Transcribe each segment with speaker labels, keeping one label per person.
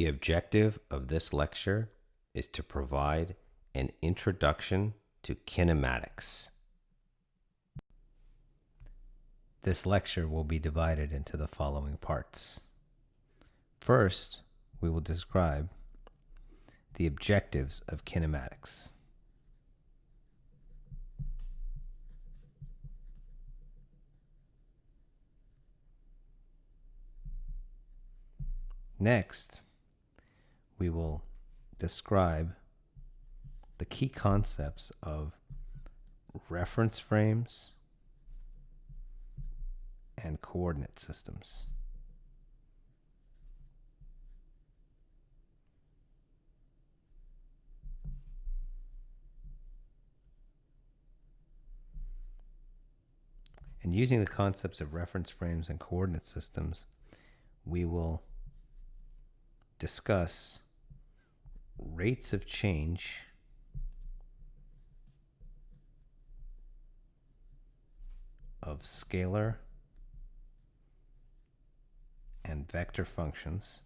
Speaker 1: The objective of this lecture is to provide an introduction to kinematics. This lecture will be divided into the following parts. First, we will describe the objectives of kinematics. Next, we will describe the key concepts of reference frames and coordinate systems. And using the concepts of reference frames and coordinate systems, we will discuss rates of change of scalar and vector functions,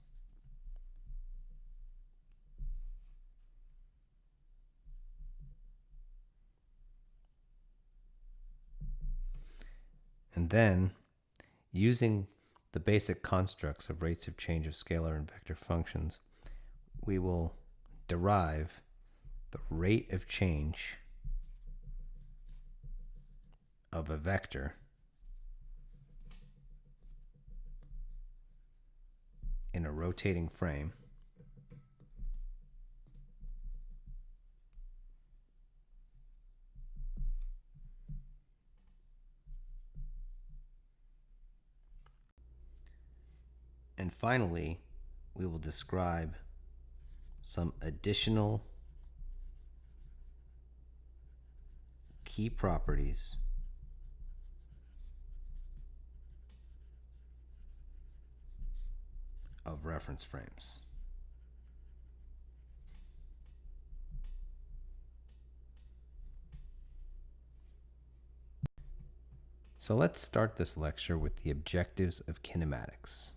Speaker 1: and then using the basic constructs of rates of change of scalar and vector functions, we will derive the rate of change of a vector in a rotating frame and finally we will describe some additional key properties of reference frames. So let's start this lecture with the objectives of kinematics.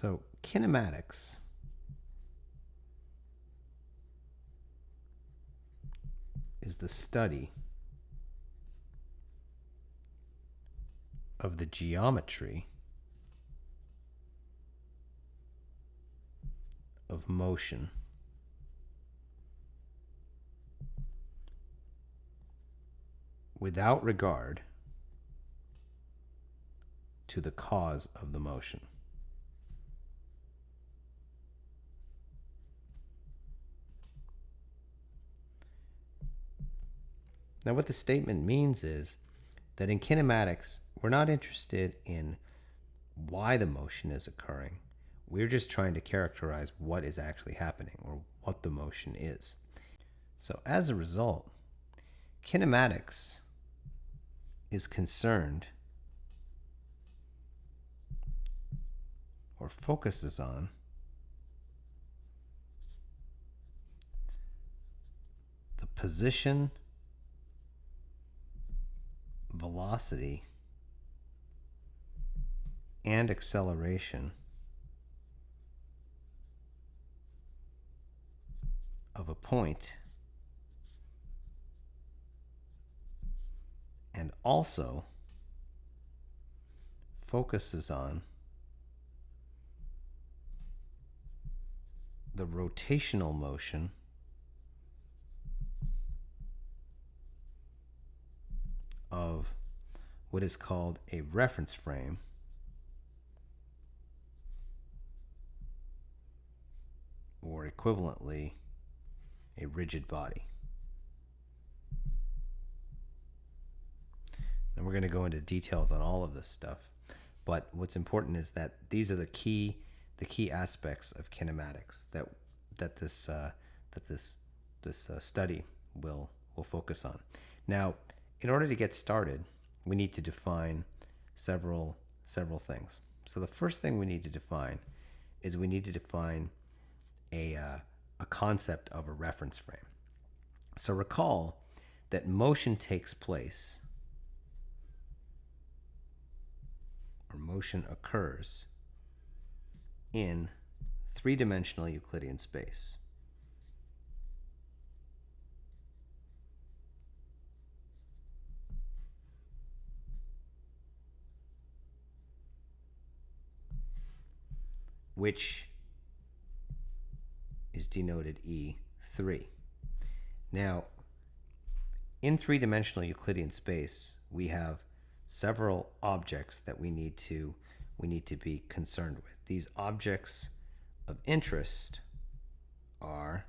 Speaker 1: So kinematics is the study of the geometry of motion without regard to the cause of the motion. Now, what the statement means is that in kinematics, we're not interested in why the motion is occurring. We're just trying to characterize what is actually happening or what the motion is. So as a result, kinematics is concerned or focuses on the position, velocity, and acceleration of a point, and also focuses on the rotational motion of what is called a reference frame or equivalently a rigid body. And we're going to go into details on all of this stuff, but what's important is that these are the key aspects of kinematics that this study will focus on. Now, in order to get started, we need to define several things. So the first thing we need to define is we need to define a concept of a reference frame. So recall that motion takes place, or motion occurs, in three-dimensional Euclidean space. Which is denoted E3. Now, in three-dimensional Euclidean space, we have several objects that we need to be concerned with. These objects of interest are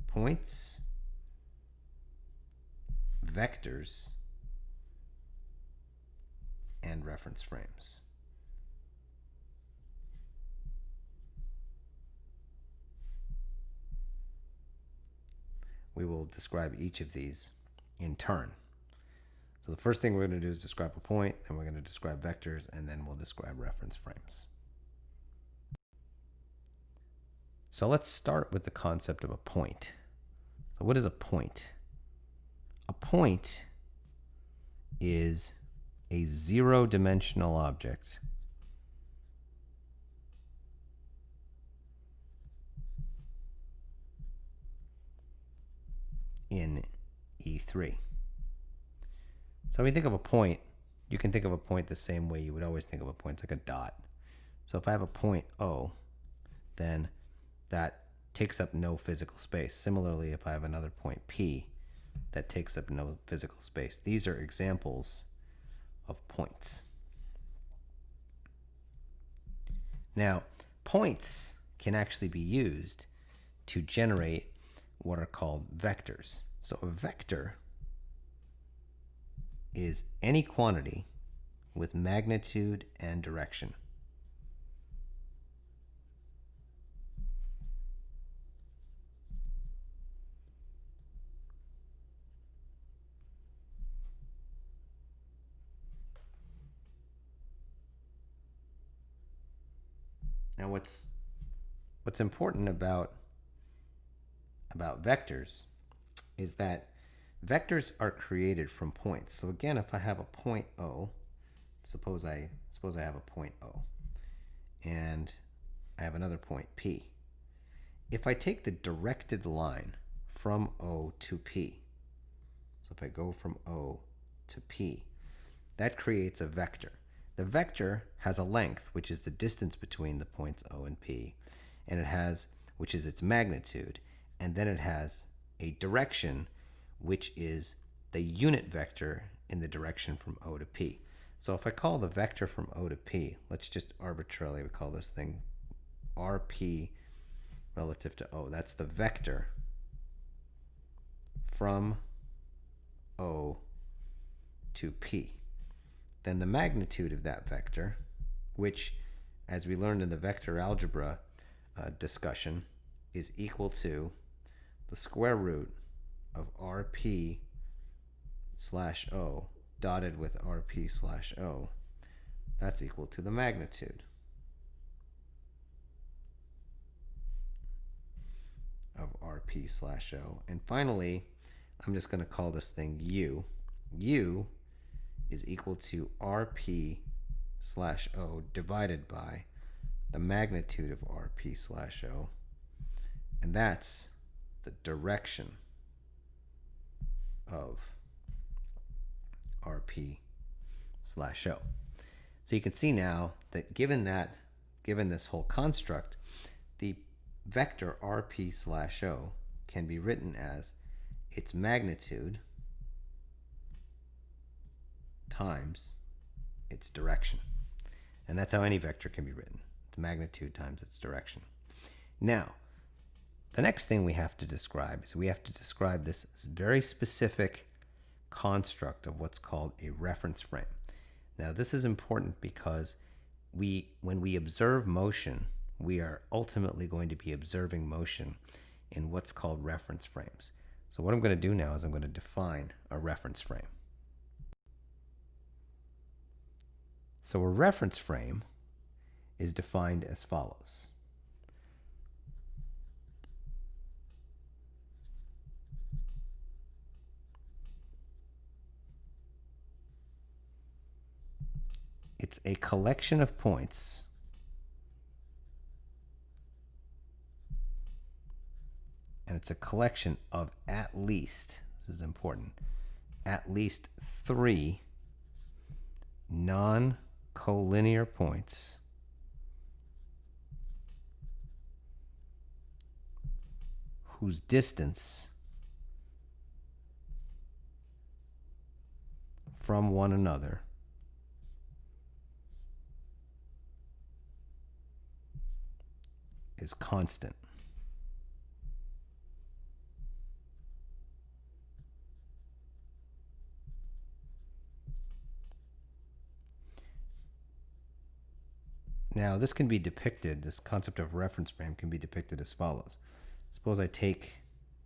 Speaker 1: points, vectors, and reference frames. We will describe each of these in turn. So the first thing we're going to do is describe a point, then we're going to describe vectors, and then we'll describe reference frames. So let's start with the concept of a point. So what is a point? A point is a zero-dimensional object in E3. So when you think of a point, you can think of a point the same way you would always think of a point. It's like a dot. So if I have a point O, then that takes up no physical space. Similarly, if I have another point P, that takes up no physical space. These are examples of points. Now, points can actually be used to generate what are called vectors. So a vector is any quantity with magnitude and direction. Now what's important about vectors is that vectors are created from points. So again, if I have a point O, suppose I have a point O, and I have another point P. If I take the directed line from O to P, so if I go from O to P, that creates a vector. The vector has a length, which is the distance between the points O and P, and it has, which is its magnitude, and then it has a direction, which is the unit vector in the direction from O to P. So if I call the vector from O to P, let's just arbitrarily we call this thing RP relative to O. That's the vector from O to P. Then the magnitude of that vector, which, as we learned in the vector algebra discussion, is equal to the square root of RP slash O dotted with RP slash O. That's equal to the magnitude of RP slash O. And finally, I'm just going to call this thing U. U is equal to RP slash O divided by the magnitude of RP slash O. And that's the direction of RP slash O. So you can see now that given this whole construct, the vector RP slash O can be written as its magnitude times its direction. And that's how any vector can be written. Its magnitude times its direction. Now, the next thing we have to describe is we have to describe this very specific construct of what's called a reference frame. Now, this is important because when we observe motion, we are ultimately going to be observing motion in what's called reference frames. So what I'm going to do now is I'm going to define a reference frame. So a reference frame is defined as follows. it's a collection of points and it's a collection of at least, this is important, at least 3 non-collinear points whose distance from one another is constant. Now, this can be depicted, this concept of reference frame can be depicted as follows. Suppose I take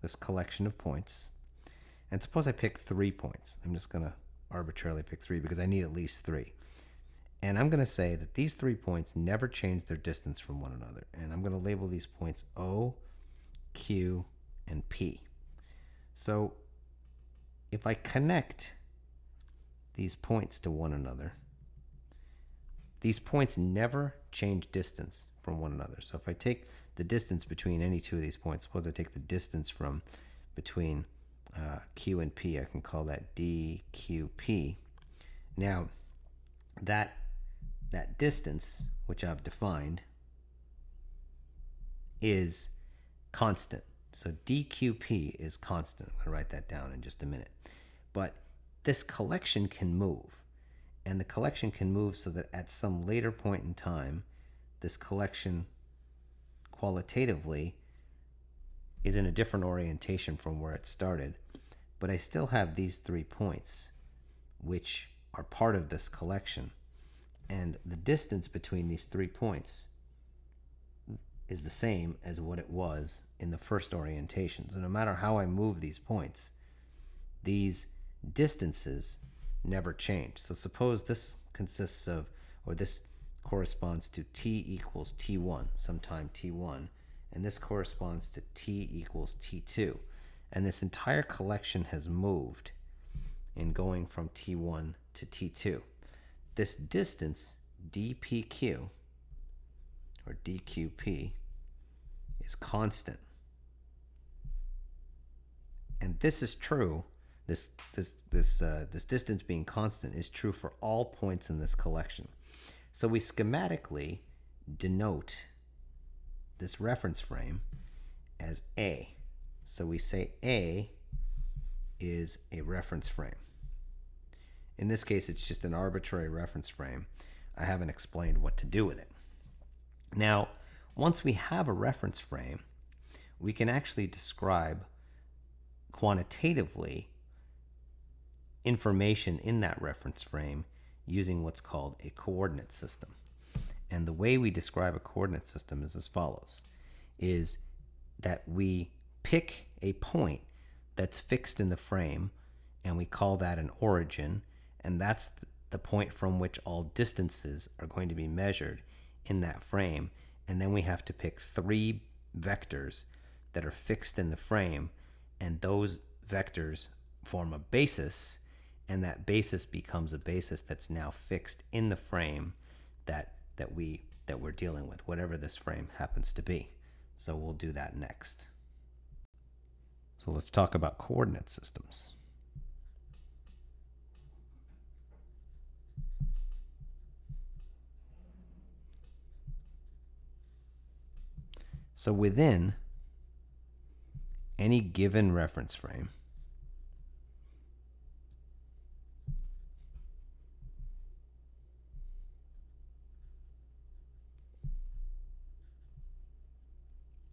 Speaker 1: this collection of points, and suppose I pick 3 points. I'm just going to arbitrarily pick 3 because I need at least 3. And I'm going to say that these 3 points never change their distance from one another. And I'm going to label these points O, Q, and P. So if I connect these points to one another, these points never change distance from one another. So if I take the distance between any 2 of these points, suppose I take the distance from between Q and P, I can call that dQP. Now, that distance, which I've defined, is constant. So dQP is constant. I'm going to write that down in just a minute. But this collection can move. And the collection can move so that at some later point in time, this collection qualitatively is in a different orientation from where it started. But I still have these 3 points, which are part of this collection. And the distance between these 3 points is the same as what it was in the first orientation. So no matter how I move these points, these distances never change. So suppose this consists of, or this corresponds to t equals t1, sometime t1, and this corresponds to t equals t2. And this entire collection has moved in going from t1 to t2. This distance, dpq, or dqp, is constant. And this is true. This distance being constant is true for all points in this collection. So we schematically denote this reference frame as A. So we say A is a reference frame. In this case, it's just an arbitrary reference frame. I haven't explained what to do with it. Now, once we have a reference frame, we can actually describe quantitatively information in that reference frame using what's called a coordinate system. And the way we describe a coordinate system is as follows, is that we pick a point that's fixed in the frame, and we call that an origin, and that's the point from which all distances are going to be measured in that frame. And then we have to pick 3 vectors that are fixed in the frame, and those vectors form a basis, and that basis becomes a basis that's now fixed in the frame that we're dealing with, whatever this frame happens to be. So we'll do that next. So let's talk about coordinate systems. So within any given reference frame,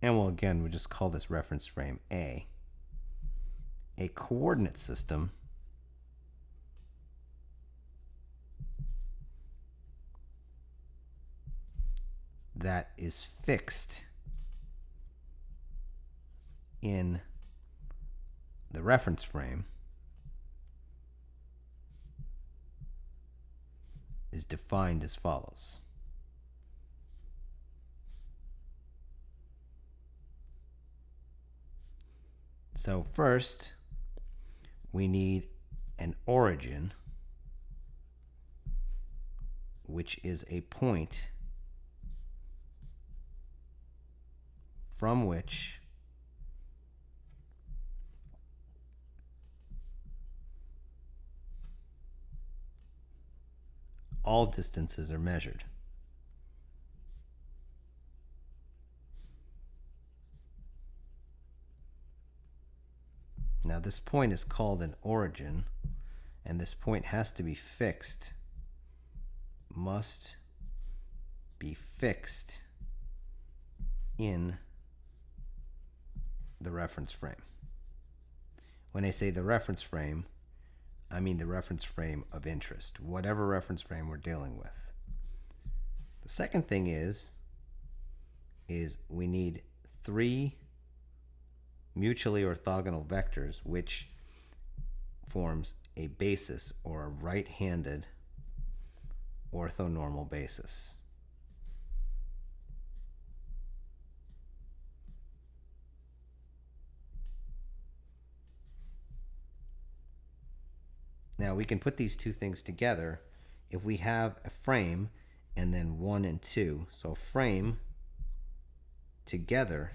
Speaker 1: and we'll just call this reference frame A coordinate system that is fixed in the reference frame is defined as follows. So first, we need an origin which is a point from which all distances are measured. Now this point is called an origin, and this point has to be fixed, must be fixed in the reference frame. When I say the reference frame, I mean the reference frame of interest, whatever reference frame we're dealing with. The second thing is we need 3 mutually orthogonal vectors, which forms a basis, or a right-handed orthonormal basis. Now we can put these two things together if we have a frame and then 1 and 2. So frame together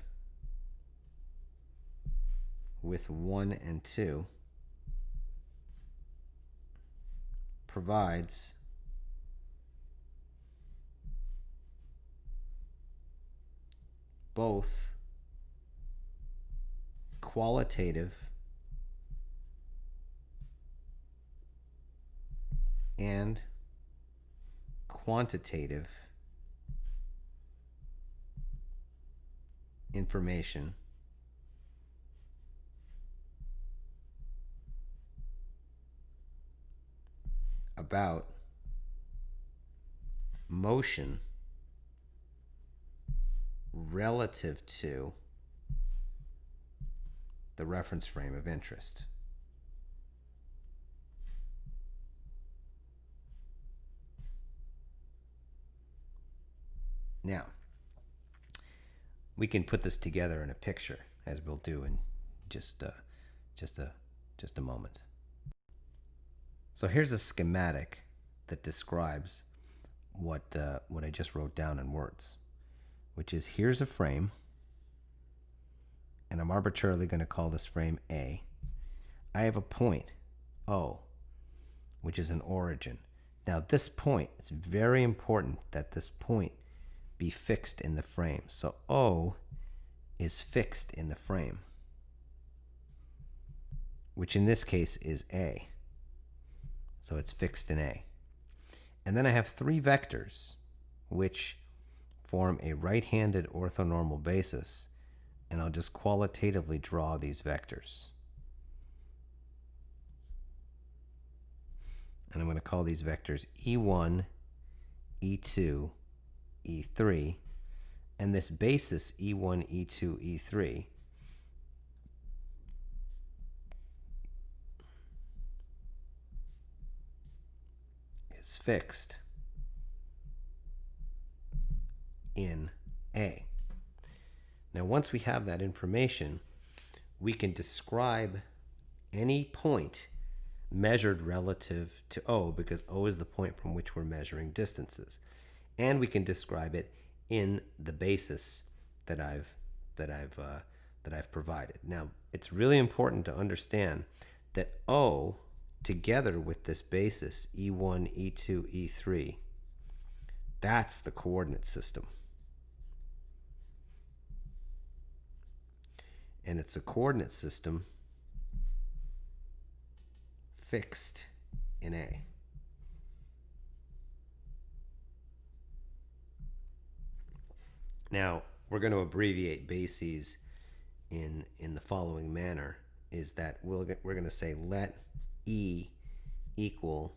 Speaker 1: with 1 and 2 provides both qualitative and quantitative information about motion relative to the reference frame of interest. Now, we can put this together in a picture, as we'll do in just a moment. So here's a schematic that describes what I just wrote down in words, which is, here's a frame, and I'm arbitrarily going to call this frame A. I have a point, O, which is an origin. Now this point, it's very important that this point be fixed in the frame. So O is fixed in the frame, which in this case is A. So it's fixed in A. And then I have 3 vectors which form a right-handed orthonormal basis, and I'll just qualitatively draw these vectors. And I'm going to call these vectors E1, E2, E3, and this basis E1, E2, E3 is fixed in A. Now once we have that information, we can describe any point measured relative to O, because O is the point from which we're measuring distances. And we can describe it in the basis that I've provided. Now, it's really important to understand that O, together with this basis E1, E2, E3, that's the coordinate system. And it's a coordinate system fixed in A. Now, we're going to abbreviate bases in the following manner, is that we're going to say let E equal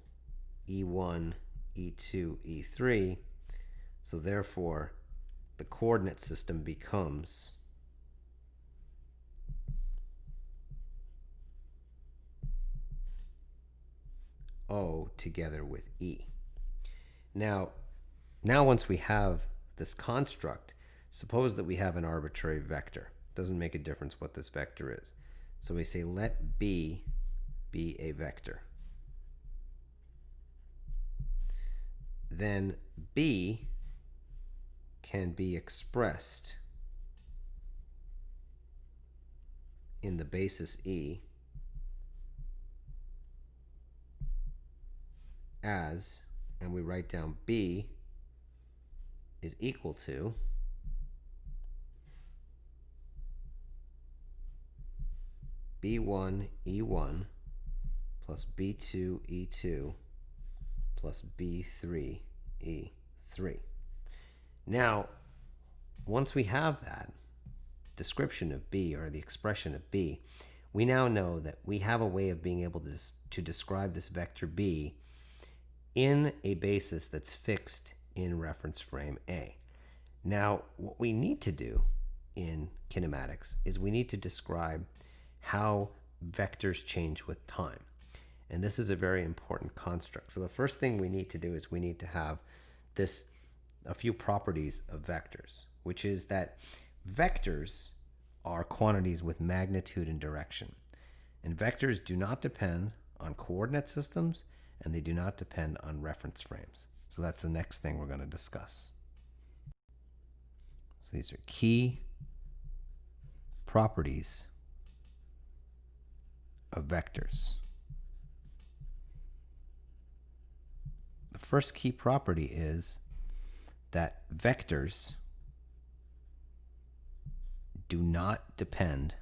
Speaker 1: E1, E2, E3. So therefore, the coordinate system becomes O together with E. Now once we have this construct, suppose that we have an arbitrary vector. Doesn't make a difference what this vector is. So we say let B be a vector. then B can be expressed in the basis E as, and we write down B is equal to B1 E1 plus B2 E2 plus B3 E3. Now, once we have that description of B, or the expression of B, we now know that we have a way of being able to describe this vector B in a basis that's fixed in reference frame A. Now, what we need to do in kinematics is we need to describe how vectors change with time. And this is a very important construct. So the first thing we need to do is we need to have a few properties of vectors, which is that vectors are quantities with magnitude and direction. And vectors do not depend on coordinate systems, and they do not depend on reference frames. So that's the next thing we're going to discuss. So these are key properties of vectors. The first key property is that vectors do not depend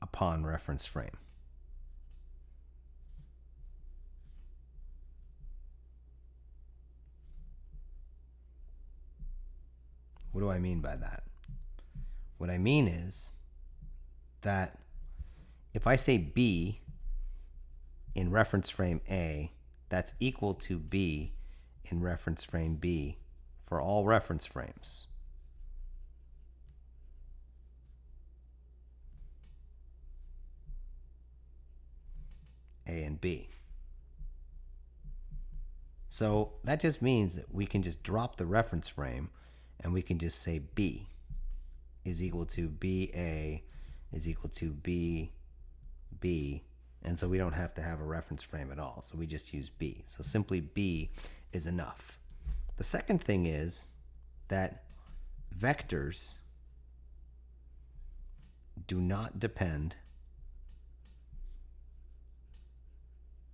Speaker 1: upon reference frame. What do I mean by that? What I mean is that if I say B in reference frame A, that's equal to B in reference frame B for all reference frames. A and B. So that just means that we can just drop the reference frame and we can just say B is equal to BA is equal to B, and so we don't have to have a reference frame at all. So we just use B. So simply B is enough. The second thing is that vectors do not depend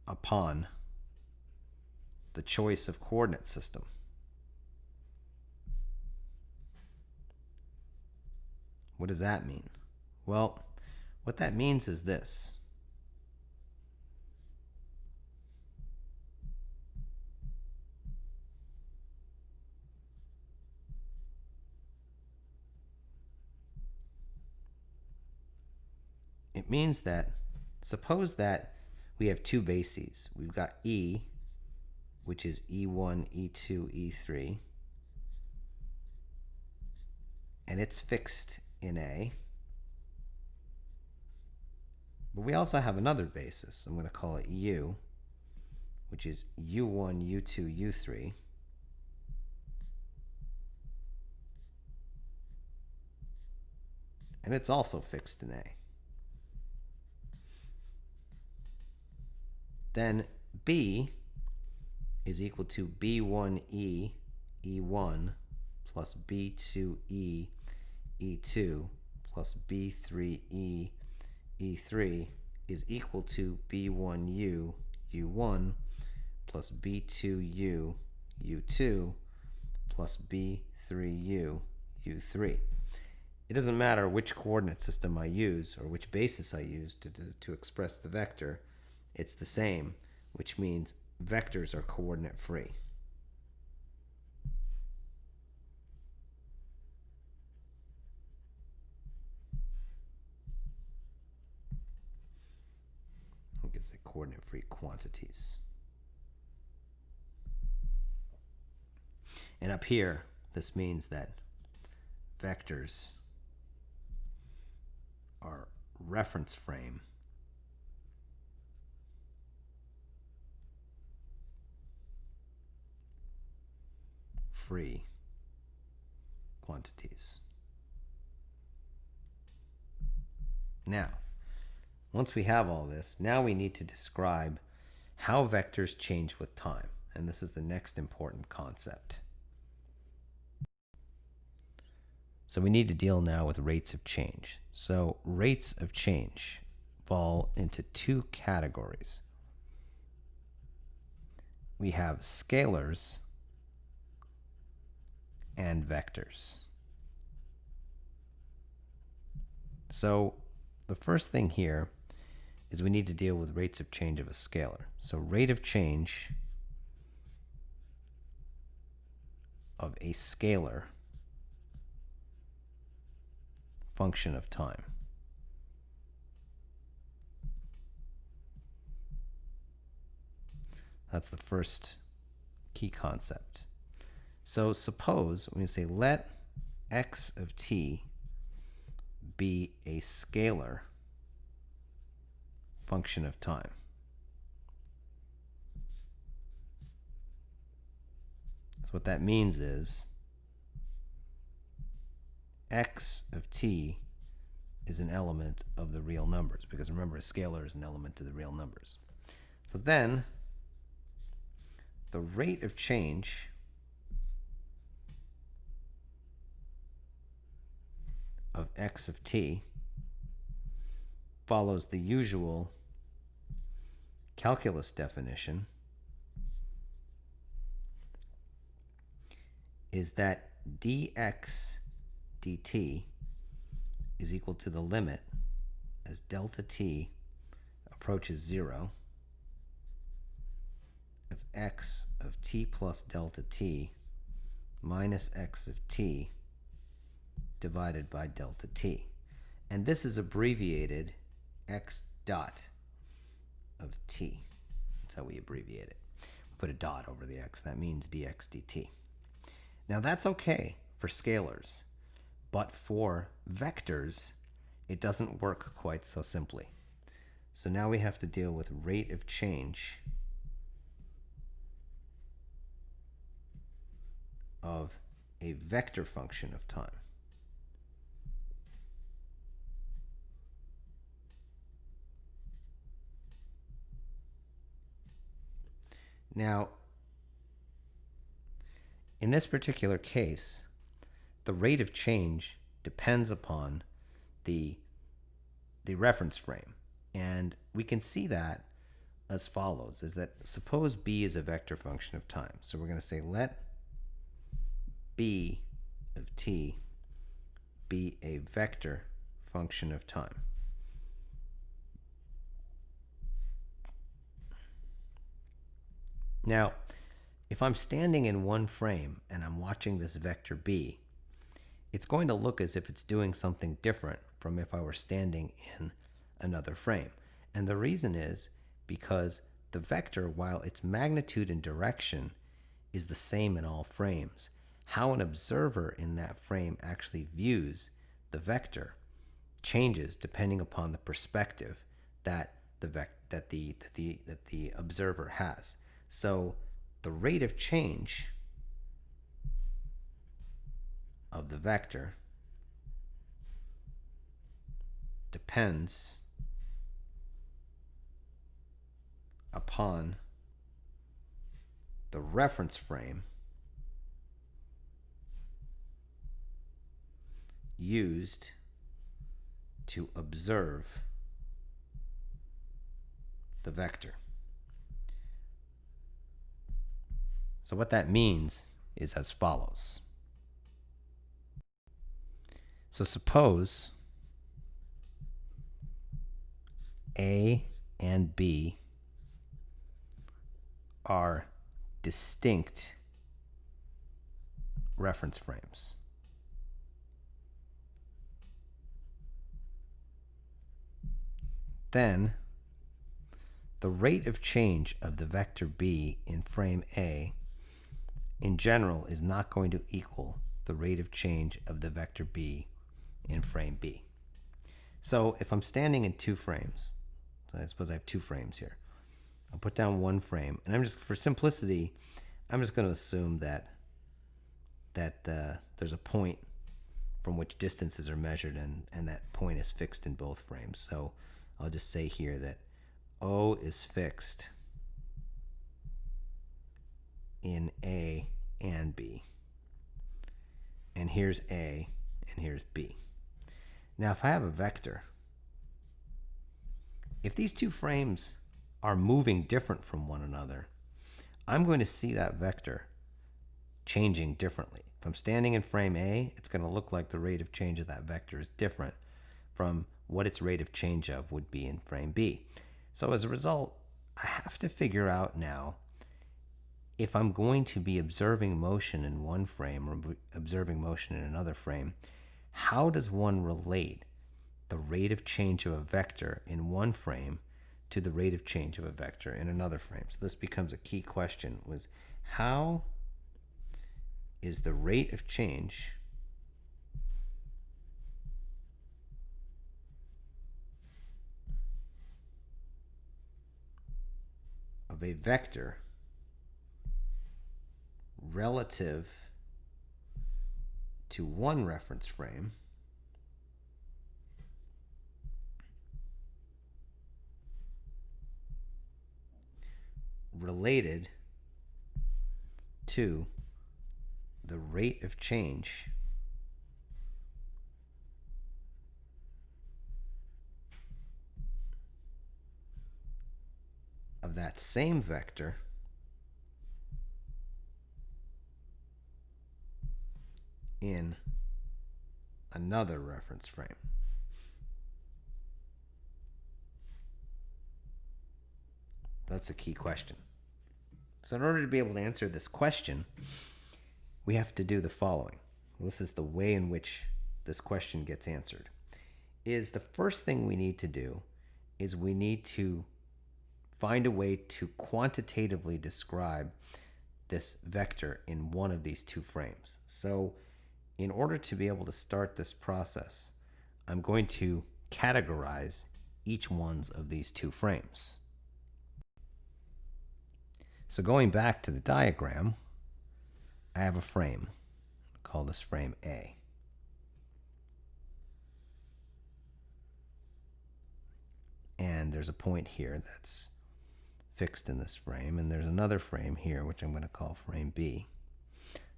Speaker 1: upon the choice of coordinate system. What does that mean? Well, what that means is this. It means that, suppose that we have two bases. We've got E, which is E1, E2, E3, and it's fixed in A. But we also have another basis. I'm going to call it U, which is U1, U2, U3. And it's also fixed in A. Then B is equal to B1E E1 plus B2E E2 plus B3E E3 is equal to B1U U1 plus B2U U2 plus B3U U3. It doesn't matter which coordinate system I use or which basis I use to express the vector. It's the same, which means vectors are coordinate free. I think it's a coordinate free quantities. And up here, this means that vectors are reference frame free quantities. Now, once we have all this, now we need to describe how vectors change with time. And this is the next important concept. So we need to deal now with rates of change. So rates of change fall into two categories. We have scalars and vectors. So the first thing here is we need to deal with rates of change of a scalar. So rate of change of a scalar function of time. That's the first key concept. So suppose we say let x of t be a scalar function of time. So what that means is x of t is an element of the real numbers, because remember, a scalar is an element of the real numbers. So then the rate of change of x of t follows the usual calculus definition, is that dx dt is equal to the limit as delta t approaches 0 of x of t plus delta t minus x of t divided by delta t. And this is abbreviated x dot of t. That's how we abbreviate it. Put a dot over the x. That means dx dt. Now that's okay for scalars, but for vectors, it doesn't work quite so simply. So now we have to deal with rate of change of a vector function of time. Now, in this particular case, the rate of change depends upon the reference frame. And we can see that as follows, is that suppose b is a vector function of time. So we're going to say let b of t be a vector function of time. Now, if I'm standing in one frame and I'm watching this vector b, it's going to look as if it's doing something different from if I were standing in another frame. And the reason is because the vector, while its magnitude and direction is the same in all frames, how an observer in that frame actually views the vector changes depending upon the perspective that the observer has. So the rate of change of the vector depends upon the reference frame used to observe the vector. So what that means is as follows. So suppose A and B are distinct reference frames. Then the rate of change of the vector B in frame A in general is not going to equal the rate of change of the vector B in frame B. So if I'm standing in two frames, so I suppose I have two frames here, I'll put down one frame, and I'm just, for simplicity, I'm just going to assume that there's a point from which distances are measured, and that point is fixed in both frames. So I'll just say here that O is fixed in A and B. And here's A and here's B. Now if I have a vector, if these two frames are moving different from one another, I'm going to see that vector changing differently. If I'm standing in frame A, it's going to look like the rate of change of that vector is different from what its rate of change of would be in frame B. So as a result, I have to figure out now, if I'm going to be observing motion in one frame or observing motion in another frame, how does one relate the rate of change of a vector in one frame to the rate of change of a vector in another frame? So this becomes a key question, was how is the rate of change of a vector relative to one reference frame related to the rate of change of that same vector in another reference frame. That's a key question. So in order to be able to answer this question, we have to do the following. This is the way in which this question gets answered. Is the first thing we need to do is we need to find a way to quantitatively describe this vector in one of these two frames. So in order to be able to start this process, I'm going to categorize each one of these two frames. So going back to the diagram, I have a frame. I'll call this frame A. And there's a point here that's fixed in this frame, and there's another frame here which I'm going to call frame B.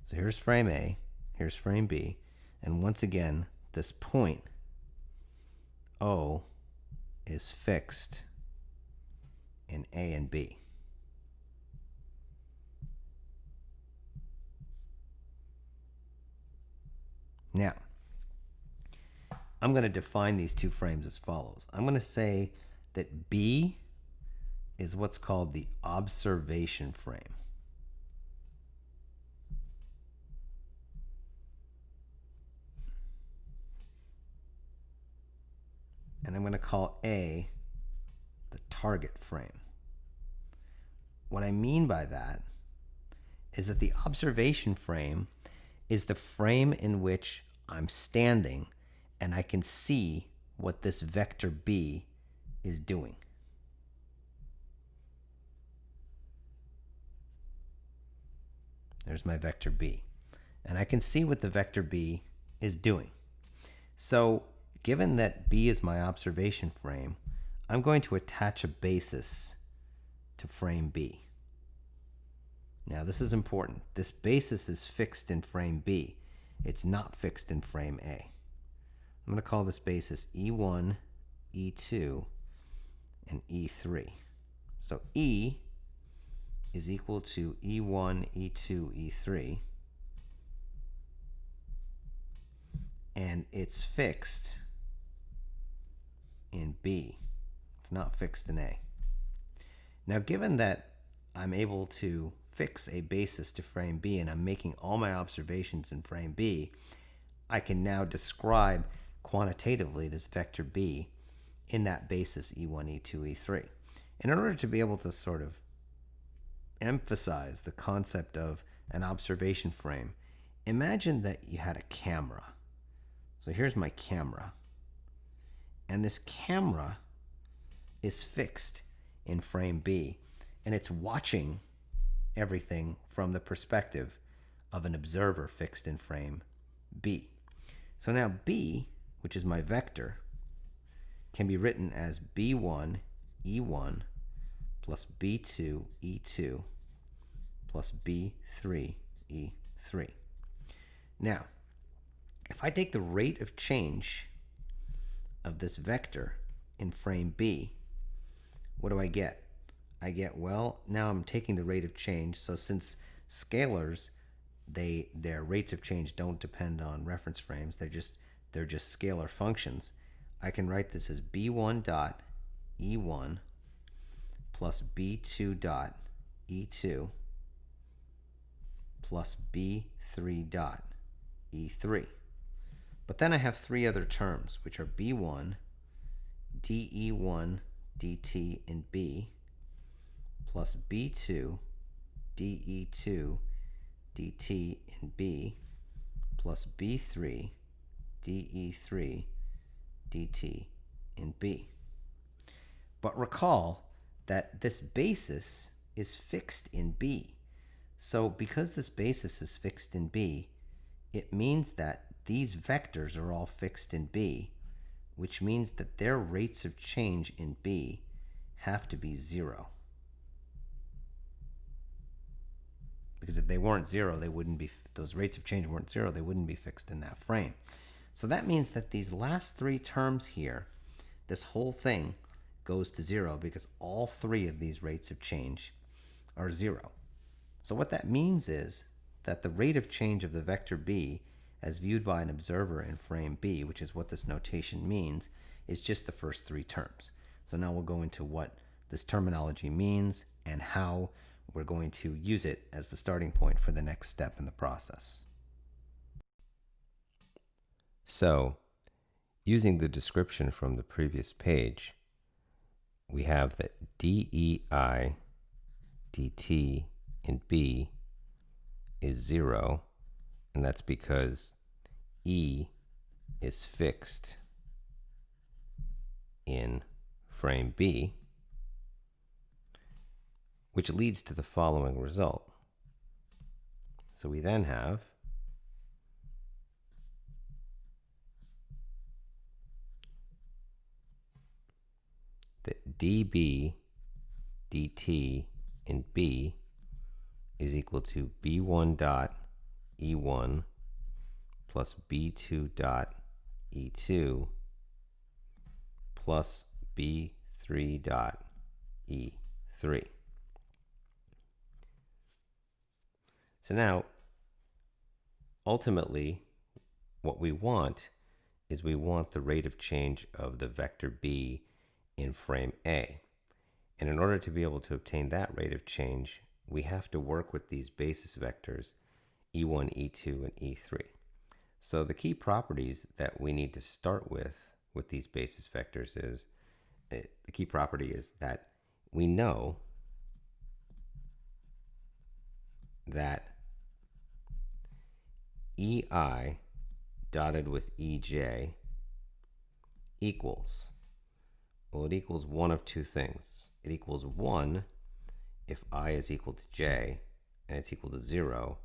Speaker 1: So here's frame A, here's frame B, and once again this point O is fixed in A and B. Now, I'm going to define these two frames as follows. I'm going to say that B is what's called the observation frame. And I'm going to call A the target frame. What I mean by that is that the observation frame is the frame in which I'm standing and I can see what this vector B is doing. There's my vector B. And I can see what the vector B is doing. So given that B is my observation frame, I'm going to attach a basis to frame B. Now this is important. This basis is fixed in frame B. It's not fixed in frame A. I'm going to call this basis E1, E2, and E3. So E is equal to E1, E2, E3. And it's fixed in B. It's not fixed in A. Now given that I'm able to fix a basis to frame B and I'm making all my observations in frame B, I can now describe quantitatively this vector B in that basis E1, E2, E3. In order to be able to sort of emphasize the concept of an observation frame, imagine that you had a camera. So here's my camera. And this camera is fixed in frame B, and it's watching everything from the perspective of an observer fixed in frame B. So now B, which is my vector, can be written as B1 E1 plus B2 E2 plus B3, E3. Now, if I take the rate of change of this vector in frame B, what do I get? I get, well, now I'm taking the rate of change. So since scalars, their rates of change don't depend on reference frames, they're just scalar functions. I can write this as B1 dot E1 plus B2 dot E2 plus B3 dot E3. But then I have three other terms, which are B1, dE1 dt in B, plus B2, dE2 dt in B, plus B3, dE3 dt in B. But recall that this basis is fixed in B. So because this basis is fixed in B, it means that these vectors are all fixed in B, which means that their rates of change in B have to be 0. Because if they weren't 0, they wouldn't be, those rates of change weren't 0, they wouldn't be fixed in that frame. So that means that these last three terms here, this whole thing goes to 0 because all three of these rates of change are 0. So what that means is that the rate of change of the vector B as viewed by an observer in frame B, which is what this notation means, is just the first three terms. So now we'll go into what this terminology means and how we're going to use it as the starting point for the next step in the process. So, using the description from the previous page, we have that dEI dt in B is 0, and that's because E is fixed in frame B, which leads to the following result. So we then have that dB dt in B is equal to B1 dot E1 plus B2 dot E2 plus B3 dot E3. So now, ultimately, what we want is we want the rate of change of the vector B in frame A. And in order to be able to obtain that rate of change, we have to work with these basis vectors E1, E2, and E3. So the key properties that we need to start with these basis vectors is, the key property is that we know that EI dotted with EJ equals, well, it equals one of two things. It equals 1 if I is equal to J, and it's equal to 0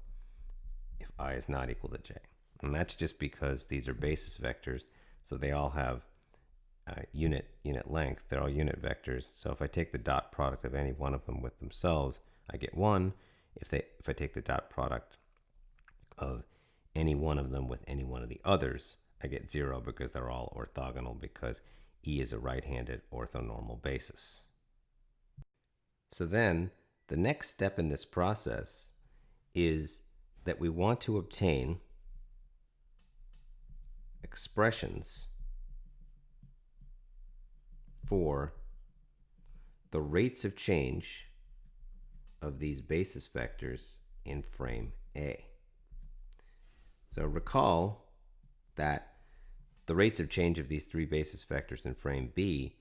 Speaker 1: if I is not equal to J. And that's just because these are basis vectors, so they all have unit length. They're all unit vectors. So if I take the dot product of any one of them with themselves, I get 1. If I take the dot product of any one of them with any one of the others, I get 0 because they're all orthogonal, because E is a right-handed orthonormal basis. So then the next step in this process is that we want to obtain expressions for the rates of change of these basis vectors in frame A. So recall that the rates of change of these three basis vectors in frame B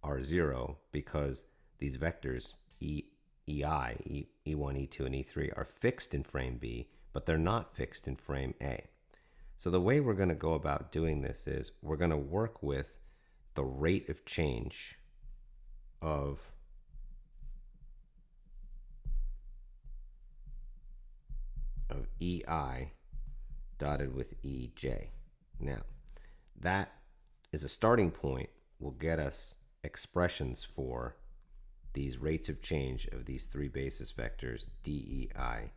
Speaker 1: are 0 because these vectors EI, E1, E2, and E3 are fixed in frame B, but they're not fixed in frame A. So the way we're going to go about doing this is we're going to work with the rate of change of EI dotted with EJ. Now, that is a starting point, will get us expressions for these rates of change of these three basis vectors d, e, I,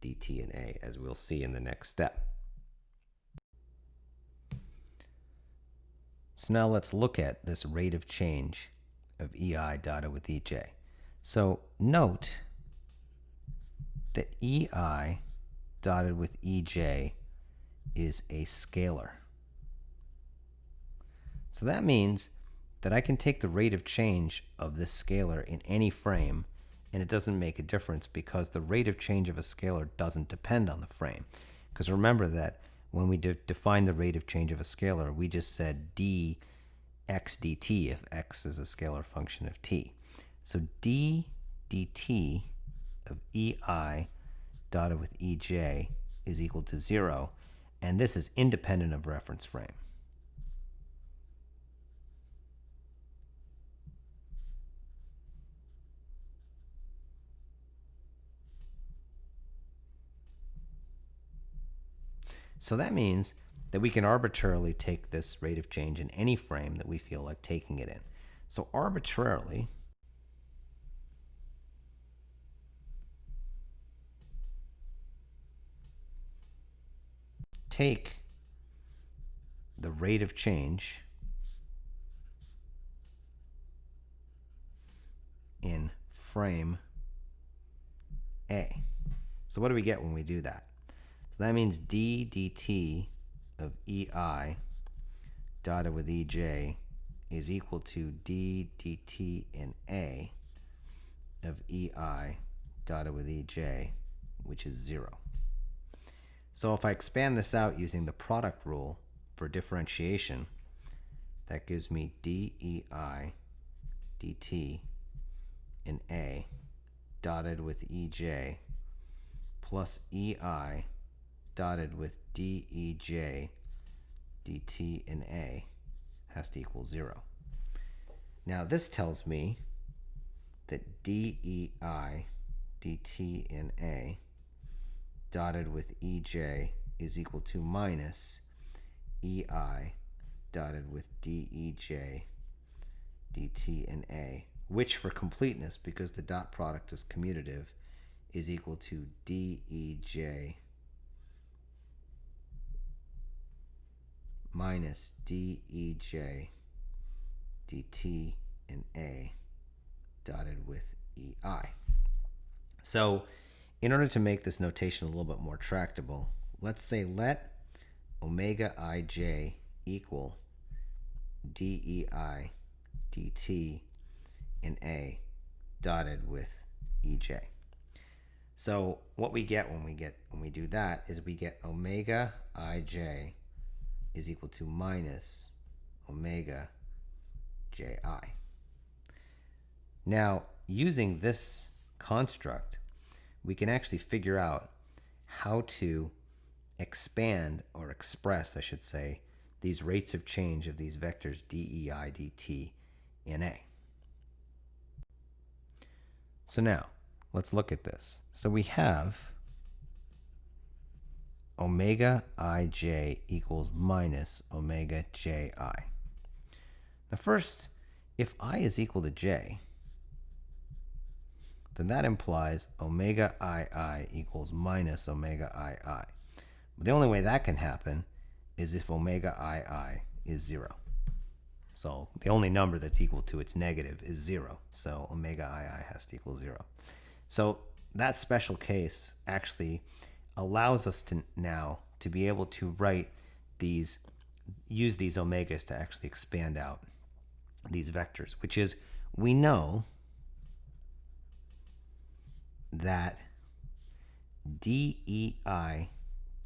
Speaker 1: dt, and a, as we'll see in the next step. So now let's look at this rate of change of ei dotted with ej. So note that ei dotted with ej is a scalar. So that means that I can take the rate of change of this scalar in any frame, and it doesn't make a difference because the rate of change of a scalar doesn't depend on the frame. Because remember that when we define the rate of change of a scalar, we just said d x dt if x is a scalar function of t. So d dt of ei dotted with ej is equal to 0, and this is independent of reference frame. So that means that we can arbitrarily take this rate of change in any frame that we feel like taking it in. So arbitrarily, take the rate of change in frame A. So what do we get when we do that? So that means d dt of ei dotted with ej is equal to d dt in A of ei dotted with ej, which is 0. So if I expand this out using the product rule for differentiation, that gives me dei dt in A dotted with ej plus ei dotted with dej dt in A has to equal 0. Now this tells me that dei dt in A dotted with ej is equal to minus ei dotted with dej dt in A, which for completeness, because the dot product is commutative, is equal to dej minus dej dt in A dotted with ei. So in order to make this notation a little bit more tractable, let's say let omega ij equal dei dt in A dotted with ej. So what we get when we do that is we get omega ij is equal to minus omega ji. Now, using this construct, we can actually figure out how to expand or express, I should say, these rates of change of these vectors dei dt in A. So now, let's look at this. So we have omega ij equals minus omega ji. Now first, if I is equal to j, then that implies omega ii equals minus omega ii. But the only way that can happen is if omega ii is 0. So the only number that's equal to its negative is 0. So omega ii has to equal 0. So that special case actually allows us to now to be able to write these, use these omegas to actually expand out these vectors, which is, we know that dei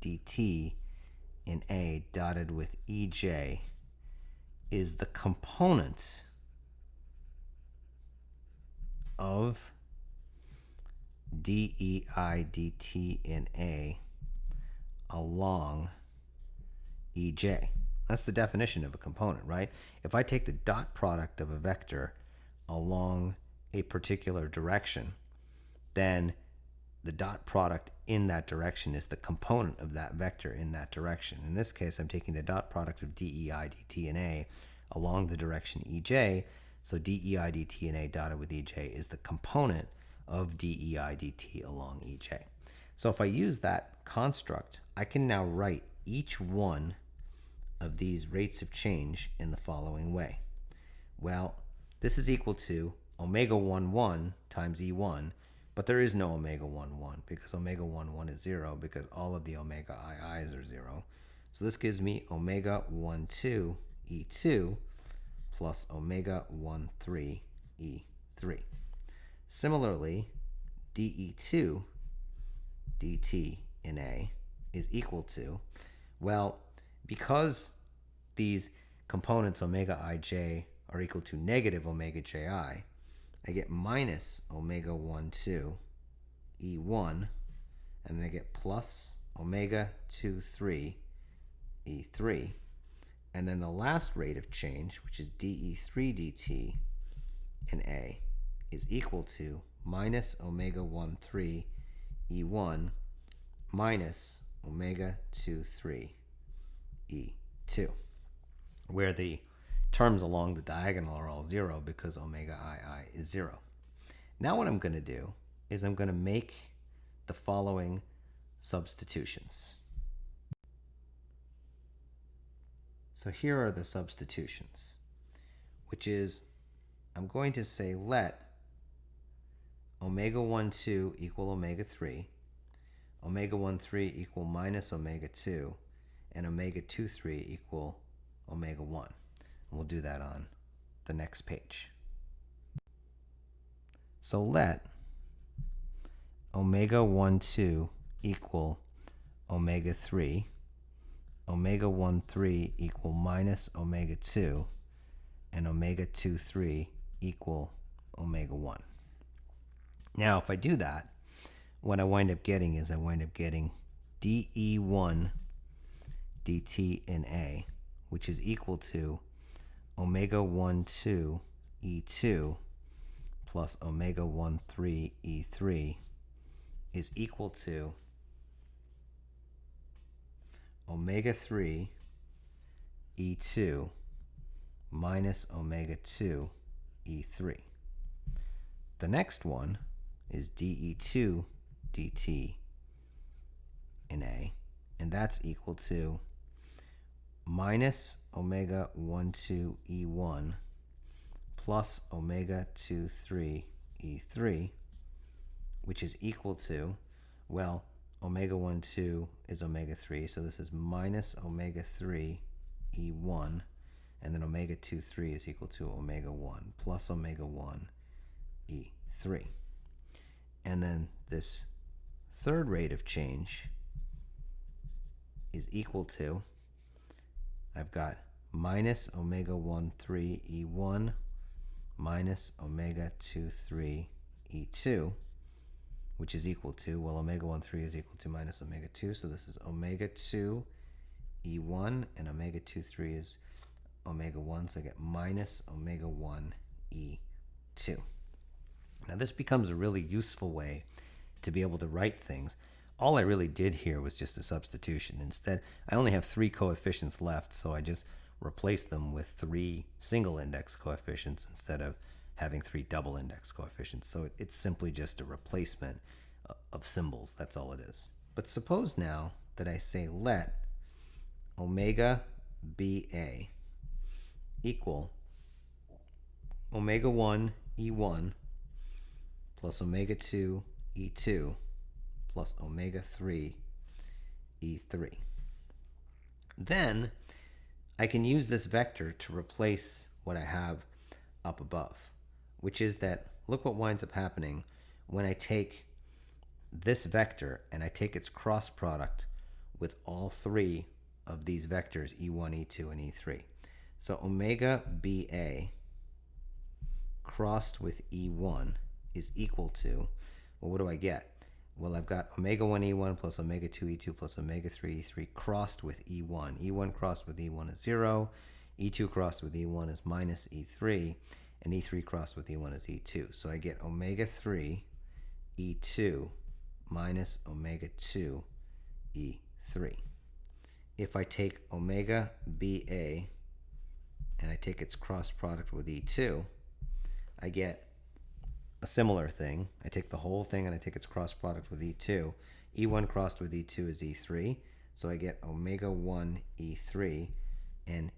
Speaker 1: dt in A dotted with ej is the component of dei dt in A along ej. That's the definition of a component, right? If I take the dot product of a vector along a particular direction, then the dot product in that direction is the component of that vector in that direction. In this case, I'm taking the dot product of dei dt in A along the direction ej, So dEI dt in A dotted with EJ is the component of dEI dt along EJ. So if I use that construct, I can now write each one of these rates of change in the following way. Well, this is equal to omega 1 times E1, but there is no omega 1 because omega 1 is 0 because all of the omega ii's are 0. So this gives me omega 12 E2 plus omega 13 E3. Similarly, dE2 dt in A is equal to, well, because these components omega ij are equal to negative omega ji, I get minus omega 12 E1, and then I get plus omega 23 E3. And then the last rate of change, which is dE3 dt in A, is equal to minus omega 13 E1 minus omega 23 E2, where the terms along the diagonal are all 0 because omega ii is 0. Now what I'm going to do is I'm going to make the following substitutions. So here are the substitutions, which is I'm going to say let omega 12 equal omega 3, omega 13 equal minus omega 2, and omega 23 equal omega 1. And we'll do that on the next page. So let omega 12 equal omega 3, omega 13 equal minus omega 2, and omega 23 equal omega 1. Now, if I do that, what I wind up getting is I wind up getting dE1 dt in A, which is equal to omega 12 E2 plus omega 13 E3 is equal to omega 3 E2 minus omega 2 E3. The next one is dE2 dt in A, and that's equal to minus omega 12 E1 plus omega 23 E3, which is equal to, well, omega 12 is omega 3, so this is minus omega 3 E1, and then omega 23 is equal to omega 1 plus omega 1 E3. And then this third rate of change is equal to, I've got minus omega 13 E1 minus omega 23 E2, which is equal to, well, omega 13 is equal to minus omega 2, so this is omega 2 E1, and omega 23 is omega 1, so I get minus omega 1 E2. Now this becomes a really useful way to be able to write things. All I really did here was just a substitution. Instead, I only have 3 coefficients left, so I just replaced them with 3 single index coefficients instead of having 3 double index coefficients. So it's simply just a replacement of symbols. That's all it is. But suppose now that I say let omega BA equal omega 1 E1 plus omega 2 E2 plus omega 3 E3. Then I can use this vector to replace what I have up above, which is that, look what winds up happening when I take this vector and I take its cross product with all 3 of these vectors, E1, E2, and E3. So omega BA crossed with E1 is equal to, well, what do I get? Well, I've got omega 1 E1 plus omega 2 E2 plus omega 3 E3 crossed with E1. E1 crossed with E1 is 0. E2 crossed with E1 is minus E3. And E3 crossed with E1 is E2. So I get omega 3 E2 minus omega 2 E3. If I take omega BA and I take its cross product with E2, I get a similar thing. I take the whole thing and I take its cross product with E2. E1 crossed with E2 is E3. So I get omega 1 E3, and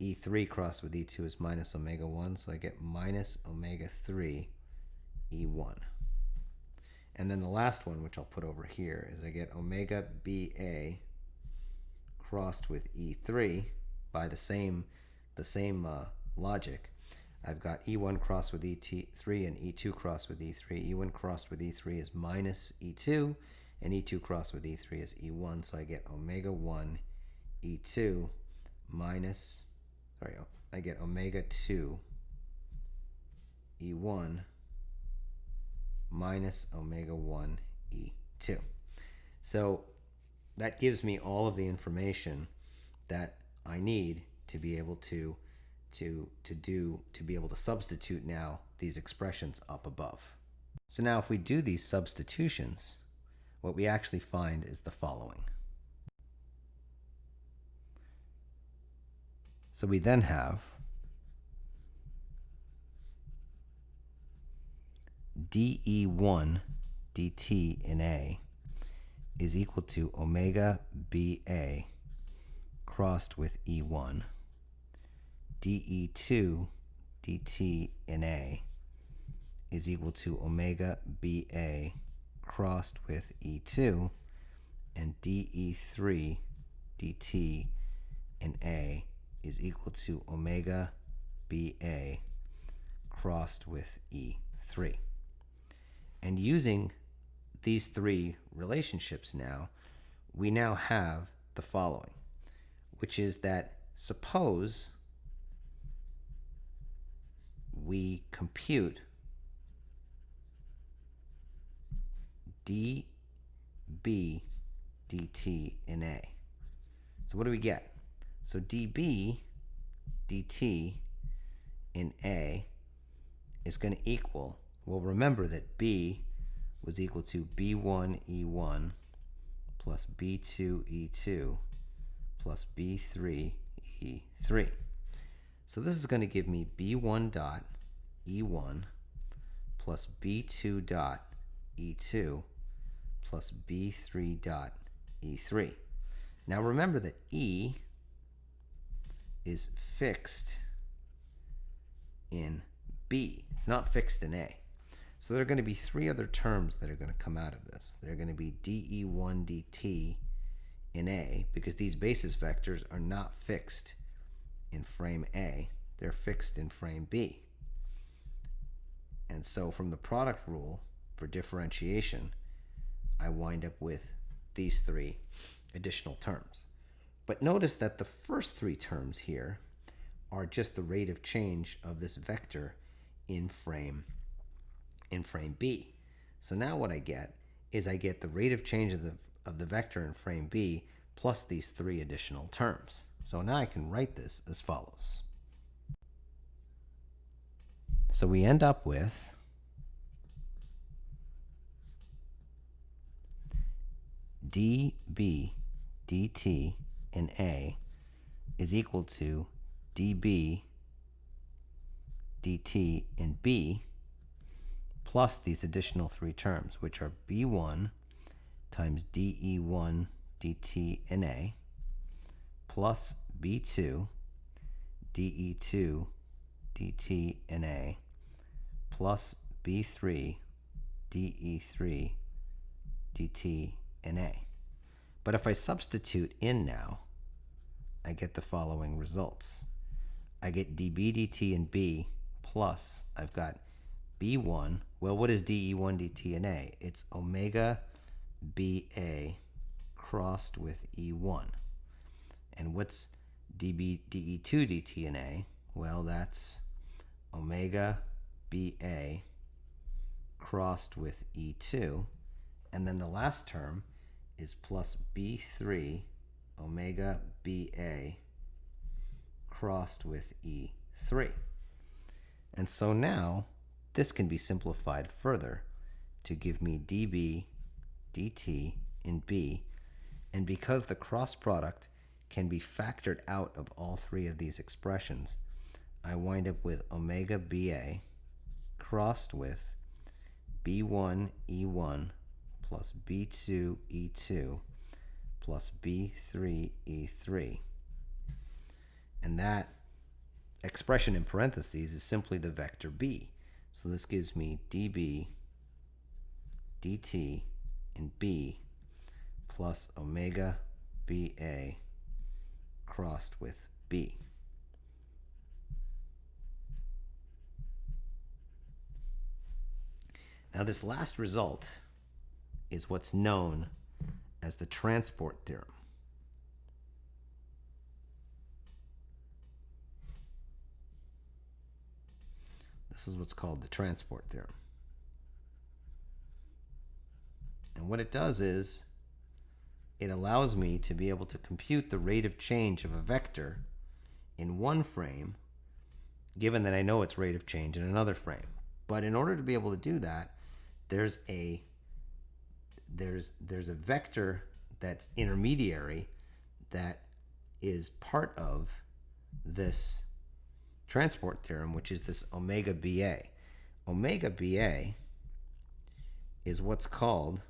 Speaker 1: E3 crossed with E2 is minus omega 1, so I get minus omega 3 E1. And then the last one, which I'll put over here, is I get omega BA crossed with E3 by the same logic. I've got E1 crossed with E3 and E2 crossed with E3. E1 crossed with E3 is minus E2, and E2 crossed with E3 is E1, so I get omega 1 E2 minus, I get omega 2 E1 minus omega 1 E2. So that gives me all of the information that I need to be able to be able to substitute now these expressions up above. So now if we do these substitutions, what we actually find is the following. So we then have dE1 dt in A is equal to omega BA crossed with E1. dE2 dt in A is equal to omega BA crossed with E2, and dE3 dt in A is equal to omega BA crossed with E3. And using these three relationships now, we now have the following, which is that suppose we compute dB dt in A. So what do we get? So dB dt in A is going to equal, well, remember that B was equal to B1 E1 plus B2 E2 plus B3 E3. So this is going to give me B1 dot E1 plus B2 dot E2 plus B3 dot E3. Now remember that E is fixed in B. It's not fixed in A. So there are going to be three other terms that are going to come out of this. They're going to be dE1 dt in A, because these basis vectors are not fixed in frame A. They're fixed in frame B. And so from the product rule for differentiation, I wind up with these three additional terms. But notice that the first three terms here are just the rate of change of this vector in frame B. So now what I get is I get the rate of change of the vector in frame B plus these three additional terms. So now I can write this as follows. So we end up with dB dt in A is equal to dB dt in B plus these additional three terms, which are B1 times dE1 dt in A plus B2 dE2 dt in A plus B3 dE3 dt in A. But if I substitute in now, I get the following results. I get dB dt in B plus I've got B1. Well, what is dE1 dt in A? It's omega BA crossed with E1. And what's dE2 dt in A? Well, that's omega BA crossed with E2. And then the last term is plus B3 omega BA crossed with E3. And so now this can be simplified further to give me dB dt in B. And because the cross product can be factored out of all three of these expressions, I wind up with omega BA crossed with B1 E1 plus B2 E2 plus B3 E3. And that expression in parentheses is simply the vector B. So this gives me dB dt in B plus omega BA crossed with B. Now this last result is what's known as the transport theorem. This is what's called the transport theorem. And what it does is it allows me to be able to compute the rate of change of a vector in one frame, given that I know its rate of change in another frame. But in order to be able to do that, there's a vector that's intermediary that is part of this transport theorem, which is this omega BA. Omega BA is what's called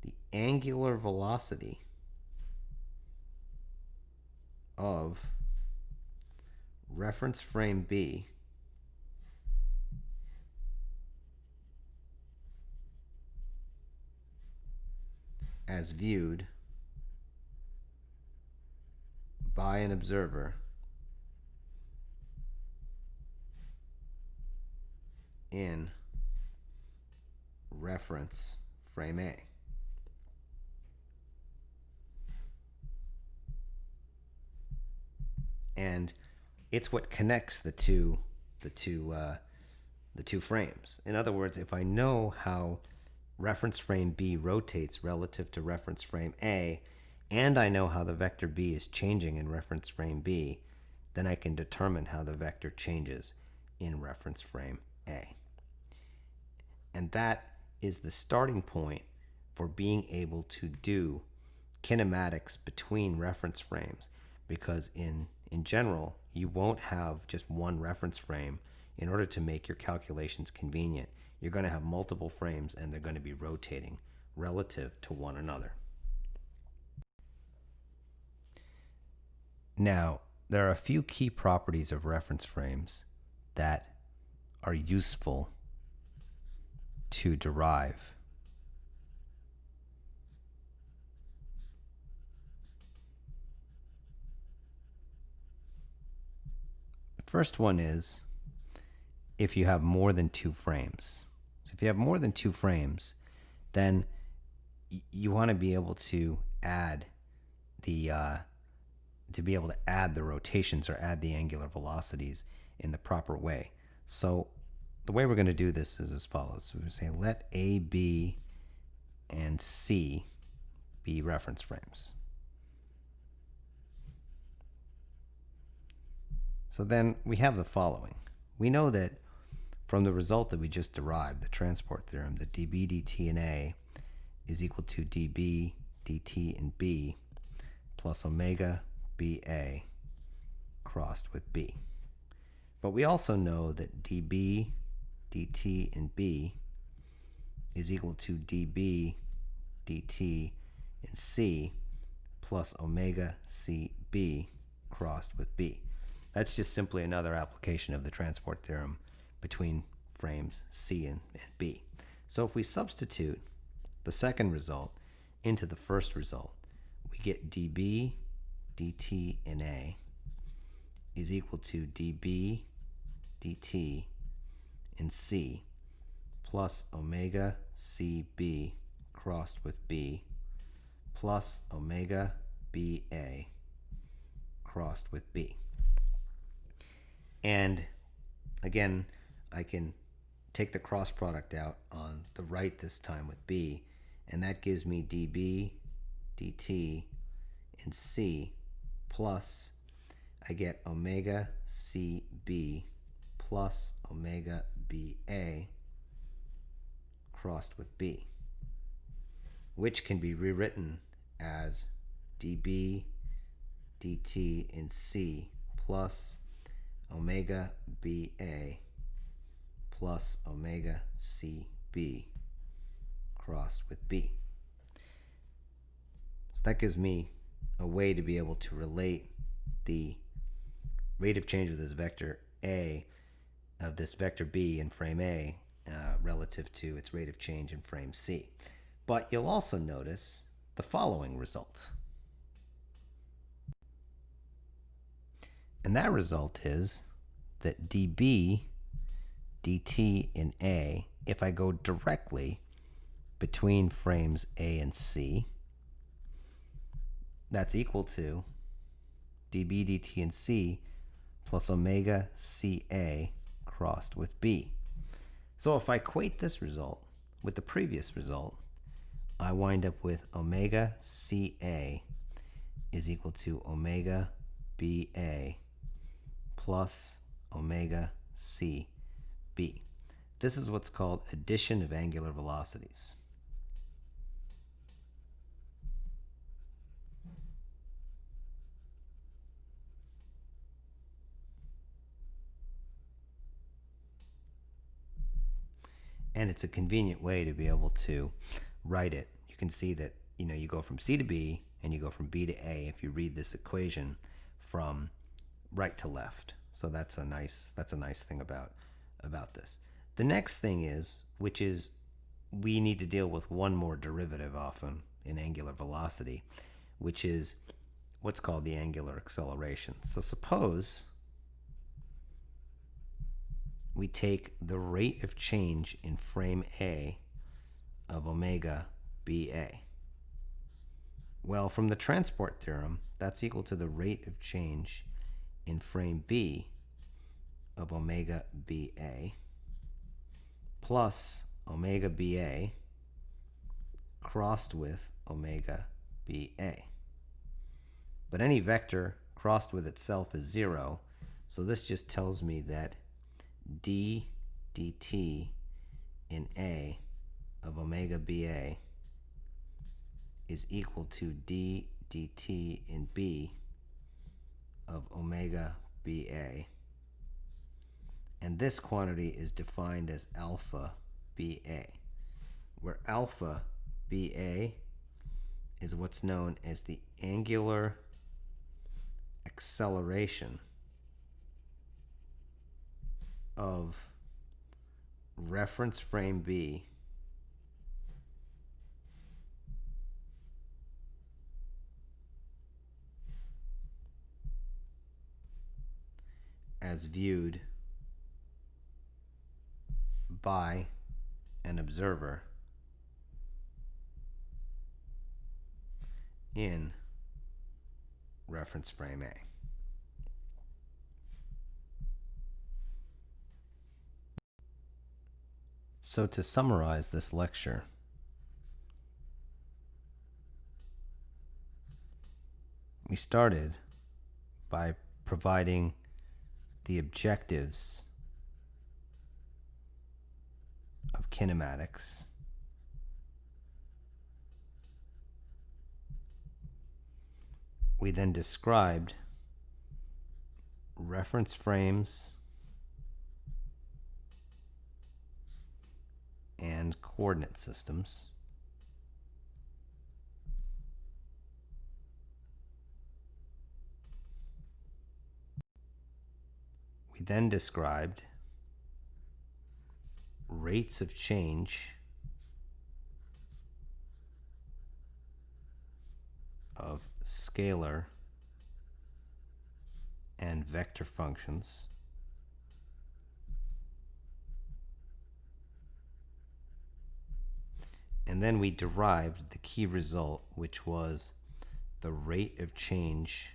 Speaker 1: the angular velocity of reference frame B as viewed by an observer in reference frame A. And it's what connects the two frames. In other words, if I know how reference frame B rotates relative to reference frame A, and I know how the vector B is changing in reference frame B, then I can determine how the vector changes in reference frame A. And that is the starting point for being able to do kinematics between reference frames, because in general, you won't have just one reference frame in order to make your calculations convenient. You're going to have multiple frames, and they're going to be rotating relative to one another. Now, there are a few key properties of reference frames that are useful to derive. The first one is if you have more than two frames. So if you have more than two frames, then you want to be able to add the rotations or add the angular velocities in the proper way. So the way we're going to do this is as follows. We say let A, B, and C be reference frames. So then we have the following. We know that from the result that we just derived, the transport theorem, that dB dt in A is equal to dB dt in B plus omega BA crossed with B. But we also know that dB dt in B is equal to dB dt in C plus omega CB crossed with B. That's just simply another application of the transport theorem between frames C and B. So if we substitute the second result into the first result, we get dB dt in A is equal to dB dt in C plus omega CB crossed with B plus omega BA crossed with B. And again, I can take the cross product out on the right this time with B, and that gives me dB dt in C plus I get omega CB plus omega BA crossed with B, which can be rewritten as dB dt in C plus omega BA plus omega CB crossed with B. So that gives me a way to be able to relate the rate of change of this vector A, of this vector B in frame A, relative to its rate of change in frame C. But you'll also notice the following result. And that result is that dB dt in A, if I go directly between frames A and C, that's equal to dB dt in C plus omega CA crossed with B. So if I equate this result with the previous result, I wind up with omega CA is equal to omega BA plus omega CB. This is what's called addition of angular velocities. And it's a convenient way to be able to write it. You can see that, you go from C to B and you go from B to A if you read this equation from right to left. So that's a nice thing about this. The next thing is, which is, we need to deal with one more derivative often in angular velocity, which is what's called the angular acceleration. So suppose we take the rate of change in frame A of omega BA. Well, from the transport theorem, that's equal to the rate of change in frame B of omega BA plus omega BA crossed with omega BA. But any vector crossed with itself is 0, so this just tells me that d dt in A of omega BA is equal to d dt in B of omega BA. And this quantity is defined as alpha BA, where alpha BA is what's known as the angular acceleration of reference frame B as viewed by an observer in reference frame A. So to summarize this lecture, we started by providing the objectives of kinematics. We then described reference frames and coordinate systems. We then described rates of change of scalar and vector functions. And then we derived the key result, which was the rate of change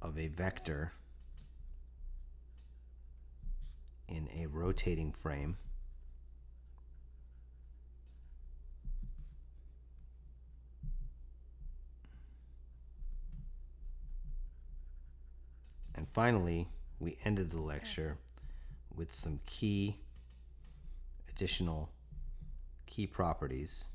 Speaker 1: of a vector in a rotating frame and finally we ended the lecture with some additional key properties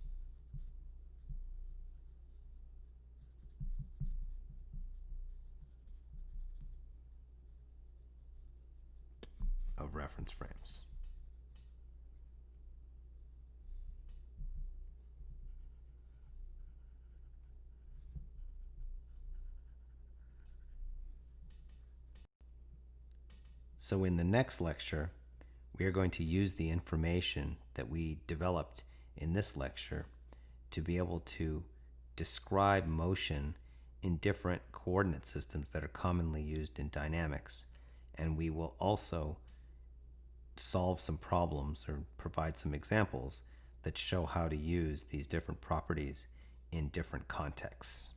Speaker 1: reference frames. So in the next lecture, we are going to use the information that we developed in this lecture to be able to describe motion in different coordinate systems that are commonly used in dynamics. And we will also solve some problems or provide some examples that show how to use these different properties in different contexts.